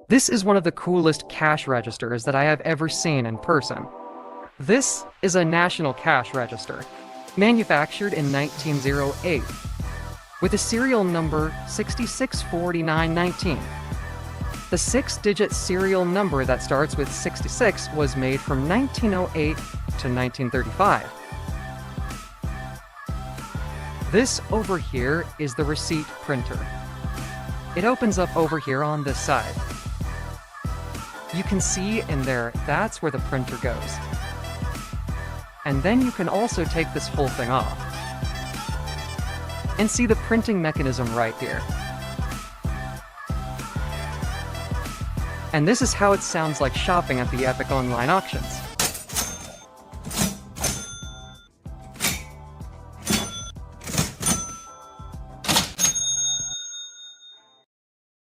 This is one of the coolest cash registers that I have ever seen in person. This is a national cash register, manufactured in 1908, with a serial number 664919. The 6-digit serial number that starts with 66 was made from 1908 to 1935. This over here is the receipt printer. It opens up over here on this side. You can see in there, that's where the printer goes. And then you can also take this whole thing off and see the printing mechanism right here. And this is how it sounds like shopping at the Epic online auctions.